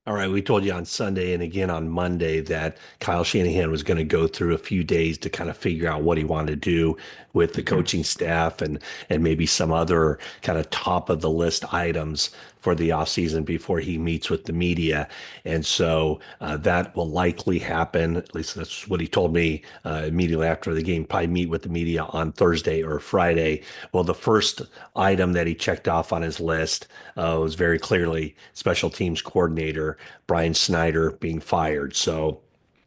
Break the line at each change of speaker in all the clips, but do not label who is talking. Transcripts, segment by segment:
All right, we told you on Sunday and again on Monday that Kyle Shanahan was going to go through a few days to kind of figure out what he wanted to do with the coaching staff and maybe some other kind of top of the list items for the offseason before he meets with the media. And so that will likely happen. At least that's what he told me immediately after the game. Probably meet with the media on Thursday or Friday. Well, the first item that he checked off on his list was very clearly special teams coordinator Brian Schneider being fired. So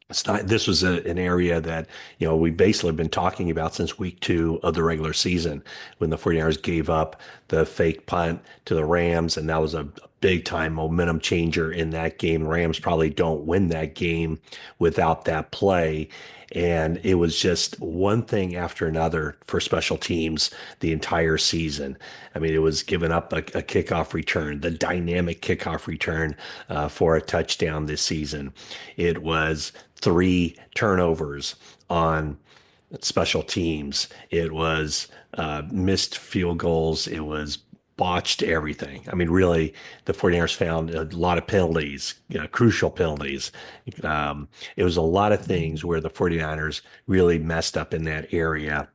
it's not, this was an area that, we basically been talking about since week two of the regular season when the 49ers gave up the fake punt to the Rams. And that was a big time momentum changer in that game. Rams probably don't win that game without that play. And it was just one thing after another for special teams the entire season. I mean, it was giving up a kickoff return, the dynamic kickoff return for a touchdown this season. It was three turnovers on special teams. It was missed field goals. It was botched everything. I mean, really, the 49ers found a lot of penalties, crucial penalties. It was a lot of things where the 49ers really messed up in that area.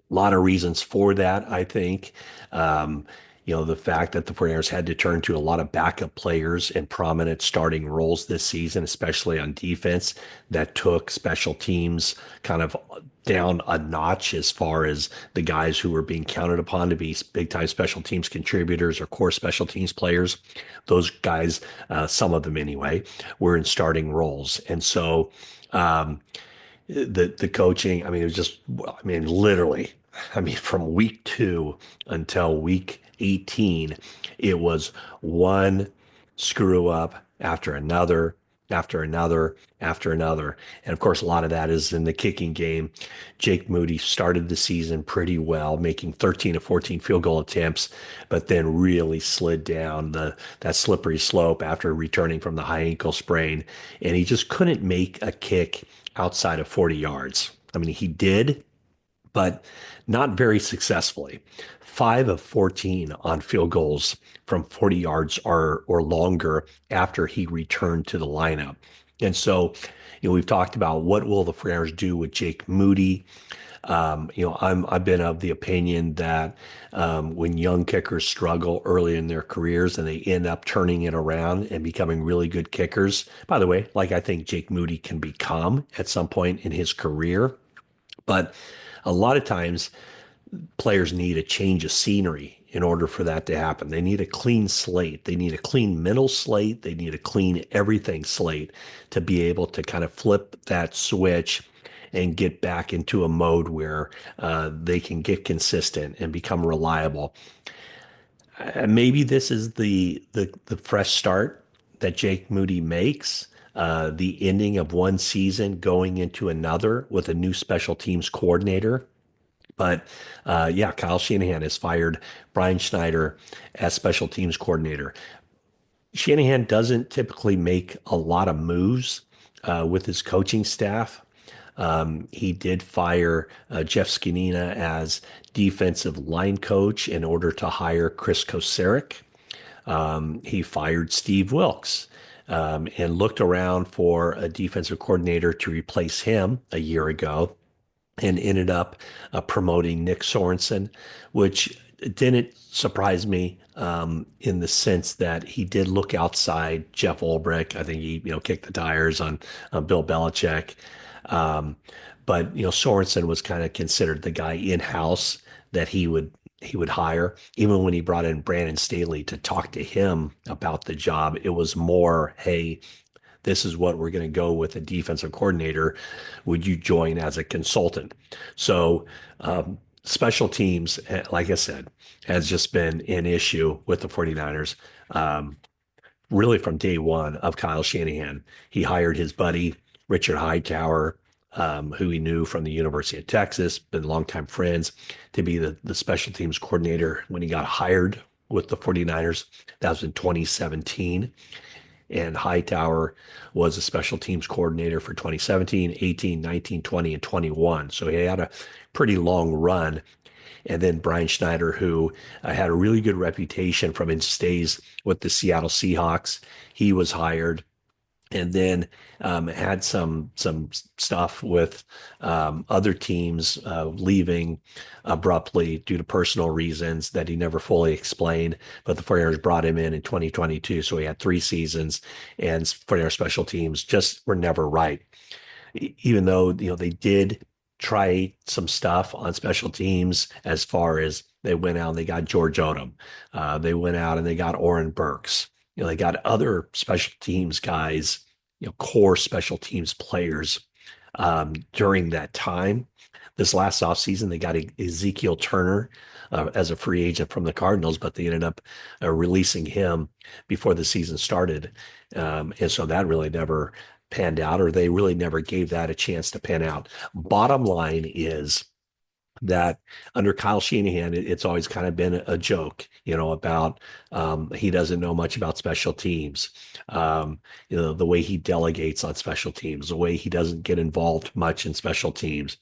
A lot of reasons for that, I think. Um, the fact that the 49ers had to turn to a lot of backup players in prominent starting roles this season, especially on defense, that took special teams kind of down a notch as far as the guys who were being counted upon to be big time special teams contributors or core special teams players. Those guys, some of them anyway, were in starting roles. And so, the coaching, I mean, it was just, I mean, literally, I mean, from week two until week 18, it was one screw up after another, after another, after another. And of course, a lot of that is in the kicking game. Jake Moody started the season pretty well, making 13 of 14 field goal attempts, but then really slid down that slippery slope after returning from the high ankle sprain. And he just couldn't make a kick outside of 40 yards. I mean, he did, but not very successfully. 5 of 14 on field goals from 40 yards or longer after he returned to the lineup. And so, we've talked about what will the 49ers do with Jake Moody. I've been of the opinion that when young kickers struggle early in their careers and they end up turning it around and becoming really good kickers, by the way, like I think Jake Moody can become at some point in his career, but a lot of times players need a change of scenery in order for that to happen. They need a clean slate. They need a clean mental slate. They need a clean everything slate to be able to kind of flip that switch and get back into a mode where they can get consistent and become reliable. Maybe this is the fresh start that Jake Moody makes. The ending of one season going into another with a new special teams coordinator. But yeah, Kyle Shanahan has fired Brian Schneider as special teams coordinator. Shanahan doesn't typically make a lot of moves with his coaching staff. He did fire Jeff Skinina as defensive line coach in order to hire Chris Kocurek. He fired Steve Wilks and looked around for a defensive coordinator to replace him a year ago and ended up promoting Nick Sorensen, which didn't surprise me in the sense that he did look outside Jeff Ulbrich. I think he, kicked the tires on Bill Belichick. Um, but Sorensen was kind of considered the guy in house that he would hire. Even when he brought in Brandon Staley to talk to him about the job, it was more, hey, this is what we're going to go with a defensive coordinator. Would you join as a consultant? So, special teams, like I said, has just been an issue with the 49ers. Really from day one of Kyle Shanahan. He hired his buddy, Richard Hightower, who he knew from the University of Texas, been longtime friends, to be the special teams coordinator when he got hired with the 49ers. That was in 2017. And Hightower was a special teams coordinator for 2017, 18, 19, 20, and 21. So he had a pretty long run. and then Brian Schneider, who had a really good reputation from his days with the Seattle Seahawks. He was hired, and then had some stuff with other teams leaving abruptly due to personal reasons that he never fully explained. But the 49ers brought him in 2022, so he had 3 seasons, and 49ers special teams just were never right. Even though they did try some stuff on special teams, as far as they went out and they got George Odom, they went out and they got Oren Burks. They got other special teams guys, core special teams players during that time. This last offseason, they got Ezekiel Turner as a free agent from the Cardinals, but they ended up releasing him before the season started. And so that really never panned out, or they really never gave that a chance to pan out. Bottom line is that under Kyle Shanahan, it's always kind of been a joke, about he doesn't know much about special teams, the way he delegates on special teams, the way he doesn't get involved much in special teams.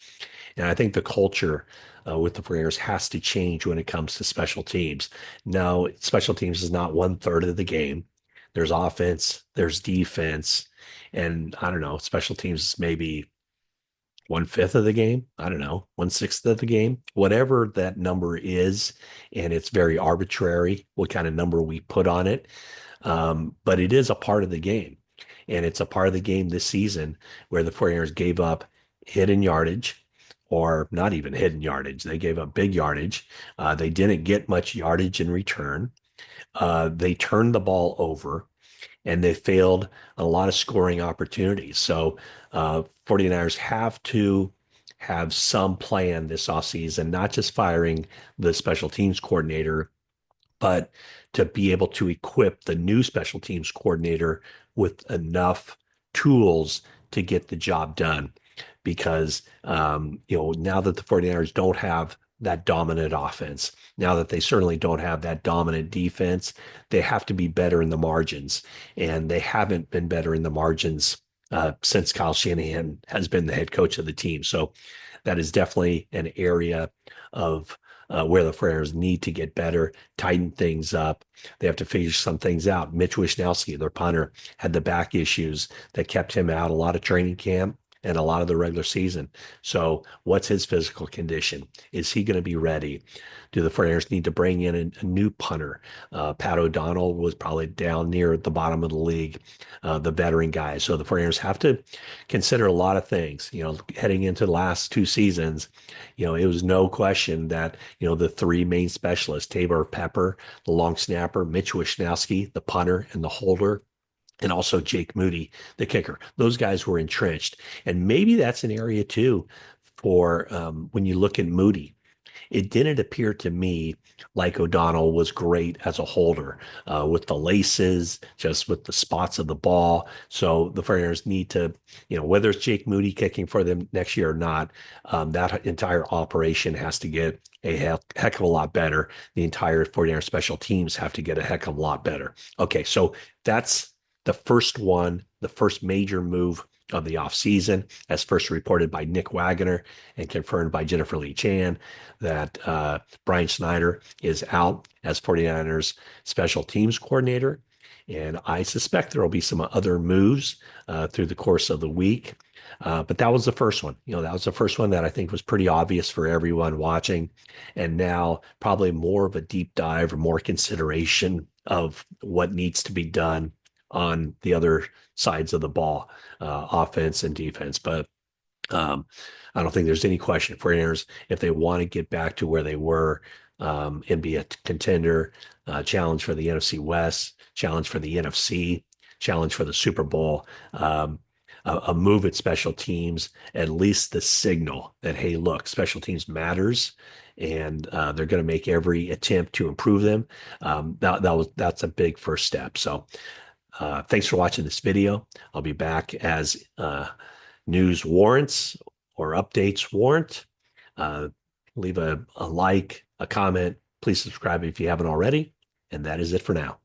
And I think the culture with the 49ers has to change when it comes to special teams. Now, special teams is not 1/3 of the game. There's offense, there's defense, and I don't know, special teams is maybe 1/5 of the game. I don't know, 1/6 of the game, whatever that number is. And it's very arbitrary what kind of number we put on it. But it is a part of the game. And it's a part of the game this season where the 49ers gave up hidden yardage, or not even hidden yardage. They gave up big yardage. They didn't get much yardage in return. They turned the ball over, and they failed a lot of scoring opportunities. So 49ers have to have some plan this offseason, not just firing the special teams coordinator, but to be able to equip the new special teams coordinator with enough tools to get the job done. Because, now that the 49ers don't have that dominant offense, now that they certainly don't have that dominant defense, they have to be better in the margins. And they haven't been better in the margins since Kyle Shanahan has been the head coach of the team. So that is definitely an area of where the 49ers need to get better, tighten things up. They have to figure some things out. Mitch Wishnowsky, their punter, had the back issues that kept him out a lot of training camp and a lot of the regular season. So what's his physical condition? Is he going to be ready? Do the 49ers need to bring in a new punter? Pat O'Donnell was probably down near the bottom of the league, the veteran guy. So the 49ers have to consider a lot of things. Heading into the last 2 seasons, it was no question that, the 3 main specialists, Tabor Pepper, the long snapper, Mitch Wishnowsky, the punter, and the holder, and also Jake Moody, the kicker. Those guys were entrenched. And maybe that's an area too for when you look at Moody. It didn't appear to me like O'Donnell was great as a holder with the laces, just with the spots of the ball. So the 49ers need to, whether it's Jake Moody kicking for them next year or not, that entire operation has to get a heck of a lot better. The entire 49ers special teams have to get a heck of a lot better. Okay, so that's the first one, the first major move of the offseason, as first reported by Nick Wagoner and confirmed by Jennifer Lee Chan, that Brian Schneider is out as 49ers special teams coordinator. And I suspect there will be some other moves through the course of the week. But that was the first one. That was the first one that I think was pretty obvious for everyone watching. And now probably more of a deep dive or more consideration of what needs to be done on the other sides of the ball, offense and defense. But I don't think there's any question for 49ers, if they want to get back to where they were and be a contender, challenge for the NFC West, challenge for the NFC, challenge for the Super Bowl, a move at special teams, at least the signal that, hey, look, special teams matters, and they're going to make every attempt to improve them. That's a big first step. So thanks for watching this video. I'll be back as news warrants or updates warrant. Leave a like, a comment. Please subscribe if you haven't already. And that is it for now.